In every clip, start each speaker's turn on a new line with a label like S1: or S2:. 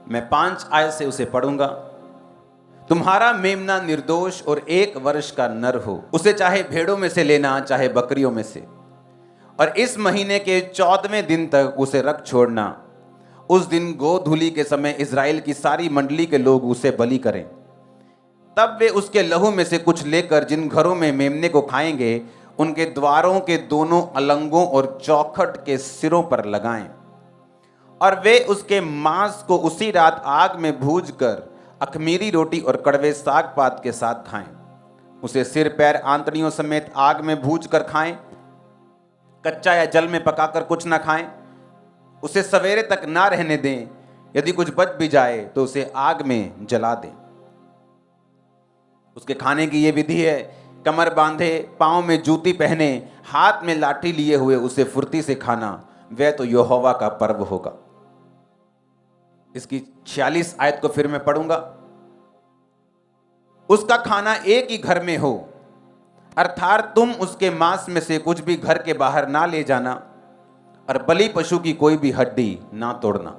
S1: मैं 5 आयत से उसे पढ़ूंगा। तुम्हारा मेमना निर्दोष और 1 वर्ष का नर हो, उसे चाहे भेड़ों में से लेना चाहे बकरियों में से, और इस महीने के 14वें दिन तक उसे रख छोड़ना। उस दिन गोधूली के समय इज़राइल की सारी मंडली के लोग उसे बलि करें। तब वे उसके लहू में से कुछ लेकर जिन घरों में मेमने को खाएंगे उनके द्वारों के दोनों अलंगों और चौखट के सिरों पर लगाएं, और वे उसके मांस को उसी रात आग में भूनकर अखमीरी रोटी और कड़वे साग पात के साथ खाएं। उसे सिर पैर आंतड़ियों समेत आग में भूज कर खाएं, कच्चा या जल में पकाकर कुछ ना खाएं। उसे सवेरे तक ना रहने दें, यदि कुछ बच भी जाए तो उसे आग में जला दें। उसके खाने की ये विधि है, कमर बांधे, पांव में जूती पहने, हाथ में लाठी लिए हुए उसे फुर्ती से खाना, वह तो यहोवा का पर्व होगा। इसकी 46 आयत को फिर मैं पढ़ूंगा। उसका खाना एक ही घर में हो, अर्थात तुम उसके मांस में से कुछ भी घर के बाहर ना ले जाना, और बलि पशु की कोई भी हड्डी ना तोड़ना।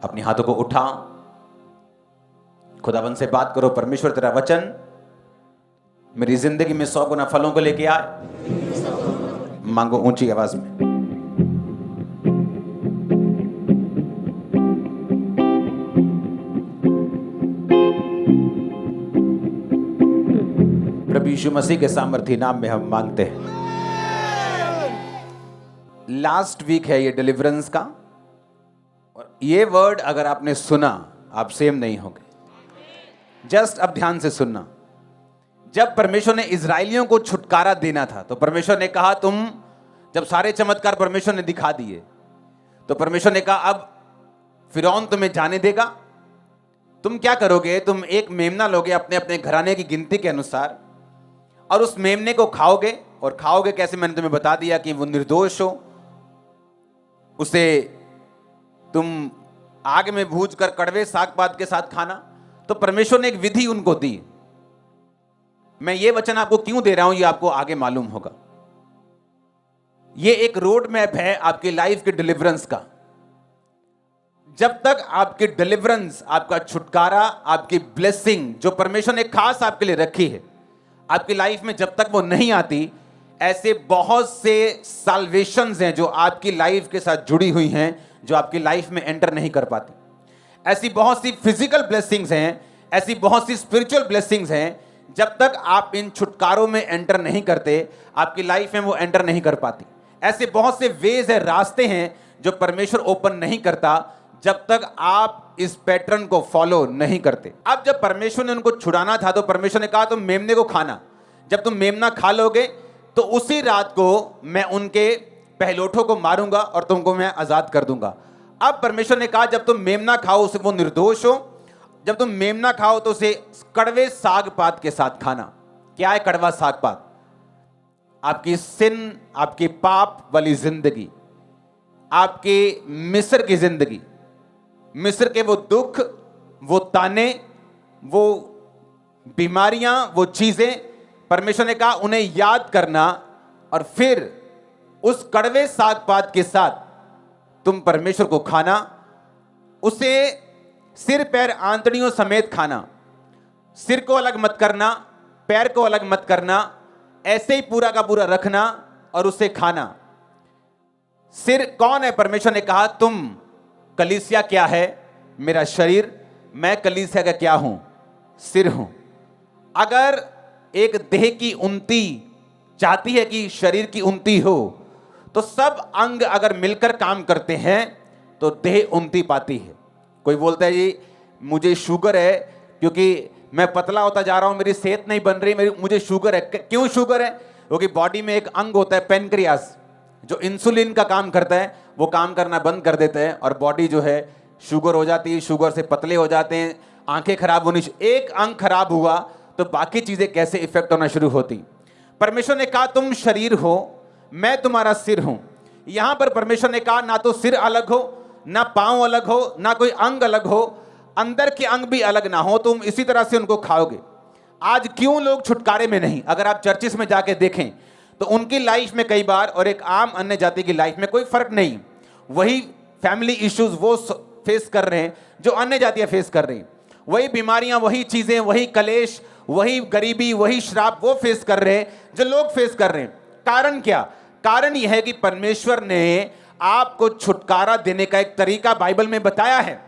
S1: अपने हाथों को उठा, खुदाबंद से बात करो। परमेश्वर तेरा वचन मेरी जिंदगी में 100 गुना फलों को लेके आए। मांगो ऊंची आवाज में। प्रभु यीशु मसीह के सामर्थी नाम में हम मांगते हैं। लास्ट वीक है ये डिलीवरेंस का, और ये वर्ड अगर आपने सुना आप सेम नहीं होंगे। जस्ट अब ध्यान से सुनना। जब परमेश्वर ने इजरायलियों को छुटकारा देना था तो परमेश्वर ने कहा, तुम जब सारे चमत्कार परमेश्वर ने दिखा दिए तो परमेश्वर ने कहा अब फिरौन तुम्हें जाने देगा। तुम क्या करोगे? तुम एक मेमना लोगे अपने अपने घराने की गिनती के अनुसार, और उस मेमने को खाओगे। और खाओगे कैसे? मैंने तुम्हें बता दिया कि वो निर्दोष हो। उसे तुम आग में भूज कर कड़वे साग पात के साथ खाना। तो परमेश्वर ने एक विधि उनको दी। मैं ये वचन आपको क्यों दे रहा हूं, ये आपको आगे मालूम होगा। ये एक रोड मैप है आपकी लाइफ के डिलीवरेंस का। जब तक आपकी डिलीवरेंस, आपका छुटकारा, आपकी ब्लेसिंग जो परमेश्वर ने खास आपके लिए रखी है आपकी लाइफ में, जब तक वो नहीं आती, ऐसे बहुत से साल्वेशंस हैं जो आपकी लाइफ के साथ जुड़ी हुई हैं, जो आपकी लाइफ में एंटर नहीं कर पाती। ऐसी बहुत सी फिजिकल ब्लेसिंग्स हैं, ऐसी बहुत सी स्पिरिचुअल ब्लेसिंग्स हैं, जब तक आप इन छुटकारों में एंटर नहीं करते आपकी लाइफ में वो एंटर नहीं कर पाती। ऐसे बहुत से वेज है, रास्ते हैं जो परमेश्वर ओपन नहीं करता जब तक आप इस पैटर्न को फॉलो नहीं करते। अब जब परमेश्वर ने उनको छुड़ाना था तो परमेश्वर ने कहा तुम मेमने को खाना। जब तुम मेमना खा लोगे तो उसी रात को मैं उनके पहलोठों को मारूंगा और तुमको मैं आजाद कर दूंगा। अब परमेश्वर ने कहा जब तुम मेमना खाओ उसे वो निर्दोष हो। जब तुम मेमना खाओ तो उसे कड़वे साग पात के साथ खाना। क्या है कड़वा साग पात? आपकी सिन, आपकी पाप वाली जिंदगी, आपकी मिस्र की जिंदगी, मिस्र के वो दुख, वो ताने, वो बीमारियां, वो चीजें, परमेश्वर ने कहा उन्हें याद करना, और फिर उस कड़वे साग पात के साथ तुम परमेश्वर को खाना। उसे सिर पैर आंतड़ियों समेत खाना। सिर को अलग मत करना, पैर को अलग मत करना, ऐसे ही पूरा का पूरा रखना और उसे खाना। सिर कौन है? परमेश्वर ने कहा तुम कलीसिया क्या है? मेरा शरीर। मैं कलीसिया का क्या हूं? सिर हूं। अगर एक देह की उन्नति चाहती है कि शरीर की उन्नति हो, तो सब अंग अगर मिलकर काम करते हैं तो देह उन्नति पाती है। कोई बोलता है जी मुझे शुगर है क्योंकि मैं पतला होता जा रहा हूं, मेरी सेहत नहीं बन रही, मुझे शुगर है। क्यों शुगर है? क्योंकि बॉडी में एक अंग होता है पेनक्रियास, जो इंसुलिन का काम करता है, वो काम करना बंद कर देता है और बॉडी जो है शुगर हो जाती है। शुगर से पतले हो जाते हैं, आंखें खराब होनी। एक अंग खराब हुआ तो बाकी चीजें कैसे इफेक्ट होना शुरू होती। परमेश्वर ने कहा तुम शरीर हो, मैं तुम्हारा सिर हूं। यहां पर परमेश्वर ने कहा ना तो सिर अलग हो, ना पांव अलग हो, ना कोई अंग अलग हो, अंदर के अंग भी अलग ना हो, तुम इसी तरह से उनको खाओगे। आज क्यों लोग छुटकारे में नहीं? अगर आप चर्चिस में जाके देखें तो उनकी लाइफ में कई बार और एक आम अन्य जाति की लाइफ में कोई फर्क नहीं। वही फैमिली इश्यूज, वो फेस कर रहे हैं जो अन्य जातियां फेस कर रही हैं। वही बीमारियां, वही चीजें, वही कलेश, वही गरीबी, वही श्राप वो फेस कर रहे हैं जो लोग फेस कर रहे हैं। कारण क्या? कारण यह है कि परमेश्वर ने आपको छुटकारा देने का एक तरीका बाइबल में बताया है,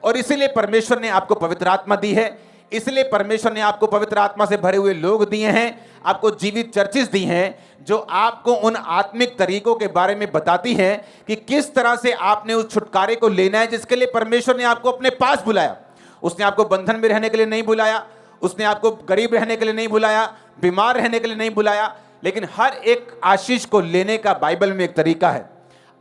S1: और इसीलिए परमेश्वर ने आपको पवित्र आत्मा दी है। इसलिए परमेश्वर ने आपको पवित्र आत्मा से भरे हुए लोग दिए हैं, आपको जीवित चर्चेस दी हैं जो आपको उन आत्मिक तरीकों के बारे में बताती हैं कि किस तरह से आपने उस छुटकारे को लेना है जिसके लिए परमेश्वर ने आपको अपने पास बुलाया। उसने आपको बंधन में रहने के लिए नहीं बुलाया, उसने आपको गरीब रहने के लिए नहीं बुलाया, बीमार रहने के लिए नहीं बुलाया, लेकिन हर एक आशीष को लेने का बाइबल में एक तरीका है।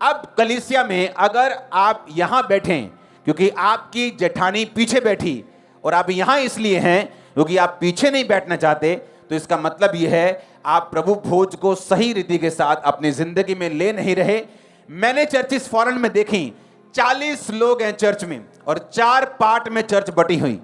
S1: अब कलीसिया में अगर आप यहां बैठे क्योंकि आपकी जेठानी पीछे बैठी और आप यहां इसलिए हैं क्योंकि आप पीछे नहीं बैठना चाहते, तो इसका मतलब यह है आप प्रभु भोज को सही रीति के साथ अपनी जिंदगी में ले नहीं रहे। मैंने चर्चिस फॉरेन में देखी, 40 लोग हैं चर्च में और 4 पार्ट में चर्च बटी हुई,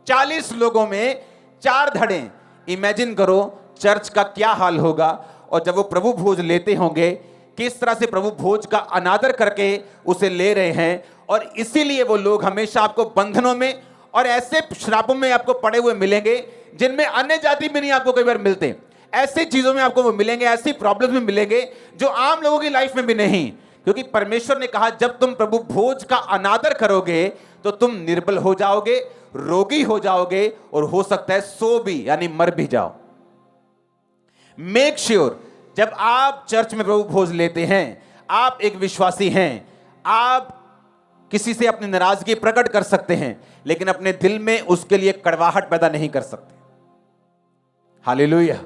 S1: 40 लोगों में 4 धड़े। इमेजिन करो चर्च का क्या हाल होगा, और जब वो प्रभु भोज लेते होंगे किस तरह से प्रभु भोज का अनादर करके उसे ले रहे हैं। और इसीलिए वो लोग हमेशा आपको बंधनों में और ऐसे श्रापों में आपको पड़े हुए मिलेंगे जिनमें अन्य जाति में नहीं आपको कई बार मिलते। ऐसी चीजों में आपको वो मिलेंगे, ऐसी प्रॉब्लम्स में मिलेंगे जो आम लोगों की लाइफ में भी नहीं, क्योंकि परमेश्वर ने कहा जब तुम प्रभु भोज का अनादर करोगे तो तुम निर्बल हो जाओगे, रोगी हो जाओगे, और हो सकता है सो भी यानी मर भी जाओ। मेक श्योर जब आप चर्च में प्रभु भोज लेते हैं, आप एक विश्वासी हैं, आप किसी से अपनी नाराजगी प्रकट कर सकते हैं लेकिन अपने दिल में उसके लिए कड़वाहट पैदा नहीं कर सकते। हालेलुया।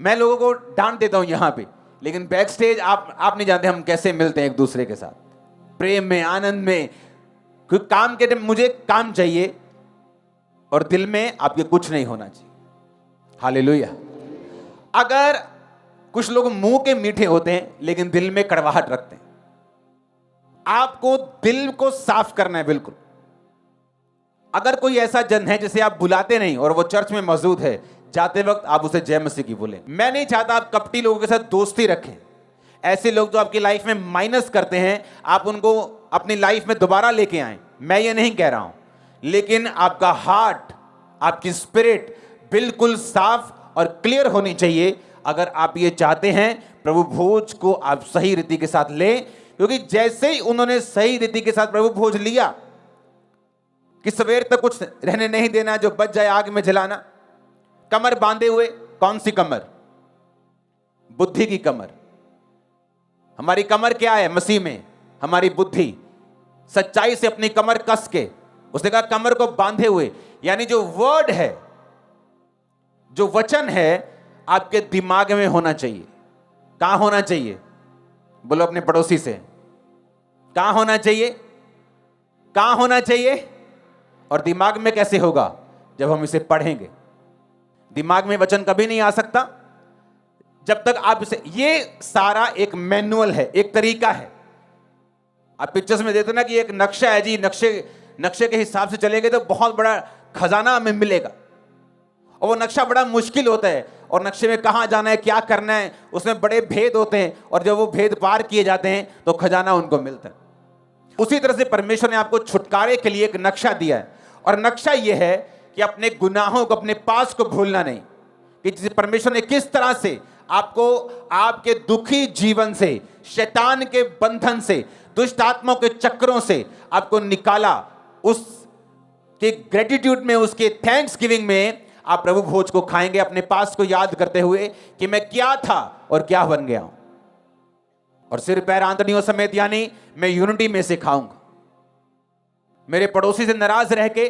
S1: मैं लोगों को डांट देता हूं यहां पे, लेकिन बैक स्टेज आप नहीं जानते हम कैसे मिलते हैं एक दूसरे के साथ, प्रेम में, आनंद में। क्योंकि काम के टाइम मुझे काम चाहिए और दिल में आपके कुछ नहीं होना चाहिए। हालेलुया। अगर कुछ लोग मुंह के मीठे होते हैं लेकिन दिल में कड़वाहट रखते हैं, आपको दिल को साफ करना है बिल्कुल। अगर कोई ऐसा जन है जिसे आप बुलाते नहीं और वो चर्च में मौजूद है, जाते वक्त आप उसे जय मसीह की बोलें। मैं नहीं चाहता आप कपटी लोगों के साथ दोस्ती रखें। ऐसे लोग जो आपकी लाइफ में माइनस करते हैं, आप उनको अपनी लाइफ में दोबारा लेके आएं, मैं ये नहीं कह रहा हूं, लेकिन आपका हार्ट, आपकी स्पिरिट बिल्कुल साफ और क्लियर होनी चाहिए अगर आप ये चाहते हैं प्रभु भोज को आप सही रीति के साथ लें। क्योंकि जैसे ही उन्होंने सही रीति के साथ प्रभु भोज लिया कि सवेर तक कुछ रहने नहीं देना, जो बच जाए आग में जलाना, कमर बांधे हुए। कौन सी कमर? बुद्धि की कमर। हमारी कमर क्या है मसीह में? हमारी बुद्धि। सच्चाई से अपनी कमर कस के, उसने कहा कमर को बांधे हुए, यानी जो वर्ड है, जो वचन है आपके दिमाग में होना चाहिए। कहां होना चाहिए? बोलो अपने पड़ोसी से, कहां होना चाहिए? कहां होना चाहिए? और दिमाग में कैसे होगा? जब हम इसे पढ़ेंगे। दिमाग में वचन कभी नहीं आ सकता जब तक आप इसे, ये सारा एक मैनुअल है, एक तरीका है। आप पिक्चर्स में देखते ना कि एक नक्शा है जी, नक्शे के हिसाब से चलेंगे तो बहुत बड़ा खजाना हमें मिलेगा, और वो नक्शा बड़ा मुश्किल होता है, और नक्शे में कहां जाना है, क्या करना है, उसमें बड़े भेद होते हैं, और जब वो भेद पार किए जाते हैं तो खजाना उनको मिलता है। उसी तरह से परमेश्वर ने आपको छुटकारे के लिए एक नक्शा दिया है, और नक्शा यह है कि अपने गुनाहों को, अपने पास को भूलना नहीं, कि जिसे परमेश्वर ने किस तरह से आपको आपके दुखी जीवन से, शैतान के बंधन से, दुष्ट आत्माओं के चक्रों से आपको निकाला। उसके ग्रेटिट्यूड में, उसके थैंक्स गिविंग में आप प्रभु भोज को खाएंगे, अपने पास को याद करते हुए कि मैं क्या था और क्या बन गया हूं, और सिर पैर आंतड़ियों समेत, यानी मैं यूनिटी में से खाऊंगा। मेरे पड़ोसी से नाराज रह के,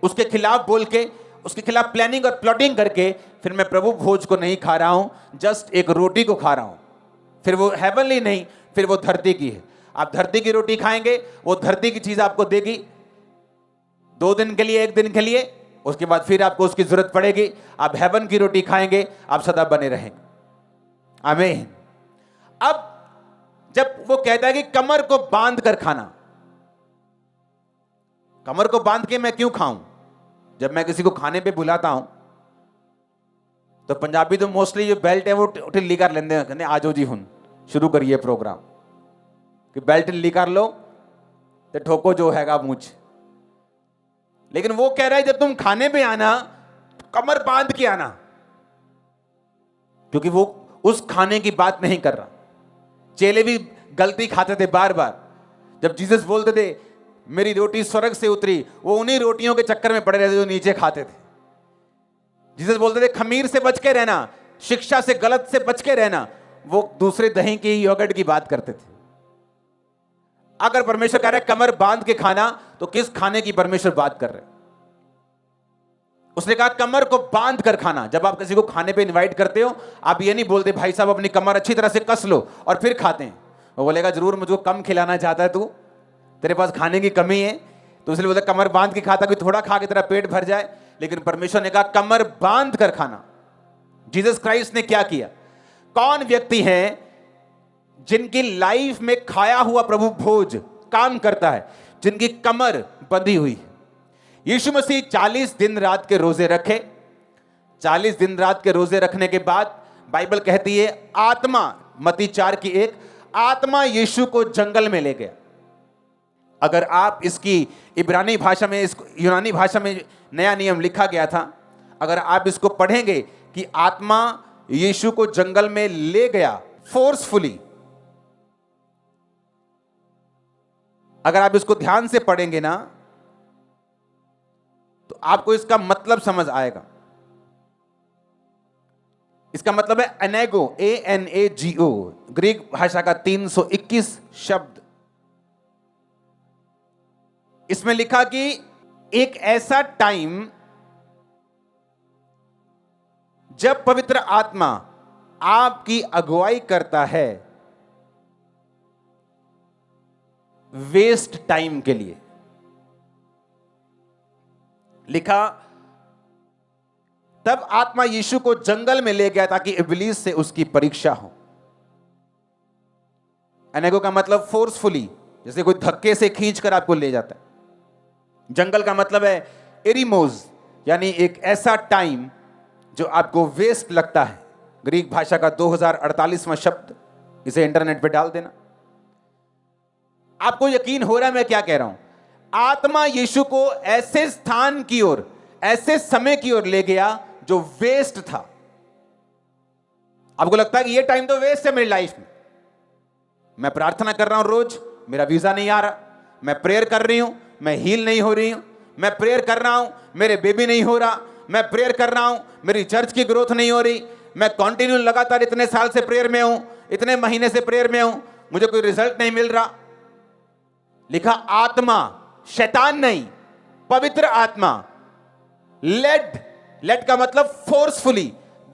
S1: उसके खिलाफ बोल के, उसके खिलाफ प्लानिंग और प्लॉटिंग करके फिर मैं प्रभु भोज को नहीं खा रहा हूं, जस्ट एक रोटी को खा रहा हूं। फिर वो हेवनली नहीं, फिर वो धरती की है। आप धरती की रोटी खाएंगे, वो धरती की चीज आपको देगी 2 दिन के लिए, 1 दिन के लिए, उसके बाद फिर आपको उसकी जरूरत पड़ेगी। आप हेवन की रोटी खाएंगे, आप सदा बने रहेंगे। आमीन। अब जब वो कहता है कि कमर को बांध कर खाना, कमर को बांध के मैं क्यों खाऊं? जब मैं किसी को खाने पे बुलाता हूं तो पंजाबी तो मोस्टली जो बेल्ट है वो ढिल्ली कर लेते हैं, कहते आ जाओ जी हुन शुरू करिए प्रोग्राम, कि बेल्ट ढिल्ली कर लो तो ठोको जो हैगा मुझ। लेकिन वो कह रहा है जब तुम खाने पे आना तो कमर बांध के आना, क्योंकि वो उस खाने की बात नहीं कर रहा। चेले भी गलती खाते थे बार बार। जब जीसस बोलते थे मेरी रोटी स्वर्ग से उतरी, वो उन्हीं रोटियों के चक्कर में पड़े रहते जो नीचे खाते थे। जीसस बोलते थे खमीर से बच के रहना, शिक्षा से गलत से बच के रहना, वो दूसरे दही की योगर्ट की बात करते थे। अगर परमेश्वर कह रहा है कमर बांध के खाना, तो किस खाने की परमेश्वर बात कर रहे हैं? उसने कहा कमर को बांध कर खाना। जब आप किसी को खाने पे इनवाइट करते हो, आप ये नहीं बोलते भाई साहब अपनी कमर अच्छी तरह से कस लो और फिर खाते हैं। वो बोलेगा जरूर मुझको कम खिलाना चाहता है तू, तेरे पास खाने की कमी है, तो इसलिए बोलते कमर बांध के खाता कि थोड़ा खा के तेरा पेट भर जाए। लेकिन परमेश्वर ने कहा कमर बांध कर खाना। जीसस क्राइस्ट ने क्या किया? कौन व्यक्ति हैं जिनकी लाइफ में खाया हुआ प्रभु भोज काम करता है, जिनकी कमर बंधी हुई है? यीशु मसीह 40 दिन रात के रोजे रखे। 40 दिन रात के रोजे रखने के बाद बाइबल कहती है आत्मा, मत्ती 4:1, आत्मा यीशु को जंगल में ले गया। अगर आप इसकी इब्रानी भाषा में, इसको यूनानी भाषा में नया नियम लिखा गया था, अगर आप इसको पढ़ेंगे कि आत्मा यीशु को जंगल में ले गया फोर्सफुली, अगर आप इसको ध्यान से पढ़ेंगे ना तो आपको इसका मतलब समझ आएगा। इसका मतलब है एनेगो, ANAGO, ग्रीक भाषा का 321 शब्द। इसमें लिखा कि एक ऐसा टाइम जब पवित्र आत्मा आपकी अगुवाई करता है वेस्ट टाइम के लिए। लिखा तब आत्मा यीशु को जंगल में ले गया ताकि इब्लीस से उसकी परीक्षा हो। एनेगो का मतलब फोर्सफुली, जैसे कोई धक्के से खींचकर आपको ले जाता है। जंगल का मतलब है एरिमोज, यानी एक ऐसा टाइम जो आपको वेस्ट लगता है। ग्रीक भाषा का 2048वां शब्द, इसे इंटरनेट पे डाल देना। आपको यकीन हो रहा है मैं क्या कह रहा हूं? आत्मा यीशु को ऐसे स्थान की ओर, ऐसे समय की ओर ले गया जो वेस्ट था। आपको लगता है कि ये टाइम तो वेस्ट है मेरी लाइफ में। मैं प्रार्थना कर रहा हूं रोज, मेरा वीजा नहीं आ रहा। मैं प्रेयर कर रही हूं, मैं हील नहीं हो रही हूं। मैं प्रेयर कर रहा हूं, मेरे बेबी नहीं हो रहा। मैं प्रेयर कर रहा हूं, मेरी चर्च की ग्रोथ नहीं हो रही। मैं कंटिन्यू लगातार इतने साल से प्रेयर में हूं, इतने महीने से प्रेयर में हूं, मुझे कोई रिजल्ट नहीं मिल रहा। लिखा आत्मा, शैतान नहीं, पवित्र आत्मा लेड का मतलब फोर्सफुली,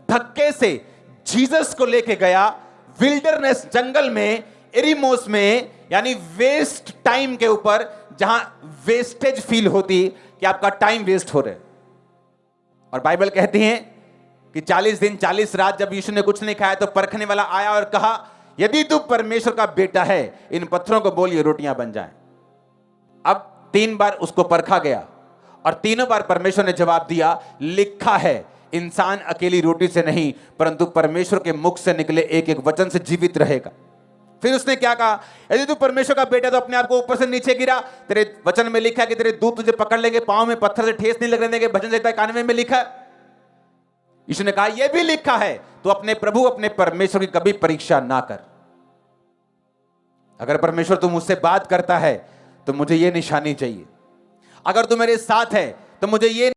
S1: धक्के से जीसस को लेके गया विल्डरनेस, जंगल में, एरिमोस में, यानी वेस्ट टाइम के ऊपर, जहां वेस्टेज फील होती कि आपका टाइम वेस्ट हो रहा है। और बाइबल कहती है कि 40 दिन 40 रात जब यीशु ने कुछ नहीं खाया तो परखने वाला आया और कहा यदि तू परमेश्वर का बेटा है इन पत्थरों को बोल ये रोटियां बन जाएं। अब 3 बार उसको परखा गया और तीनों बार परमेश्वर ने जवाब दिया लिखा है इंसान अकेली रोटी से नहीं परंतु परमेश्वर के मुख से निकले एक एक वचन से जीवित रहेगा। फिर उसने क्या कहा? यदि तू परमेश्वर का बेटा तो अपने आप को ऊपर से नीचे गिरा। तेरे वचन में लिखा है कि तेरे दूत तुझे पकड़ लेंगे, पांव में पत्थर से ठेस नहीं लगने देंगे। भजन संहिता 91 में लिखा है। यीशु ने कहा यह भी लिखा है तो अपने प्रभु अपने परमेश्वर की कभी परीक्षा ना कर। अगर परमेश्वर तू मुझसे बात करता है तो मुझे यह निशानी चाहिए। अगर तू मेरे साथ है तो मुझे ये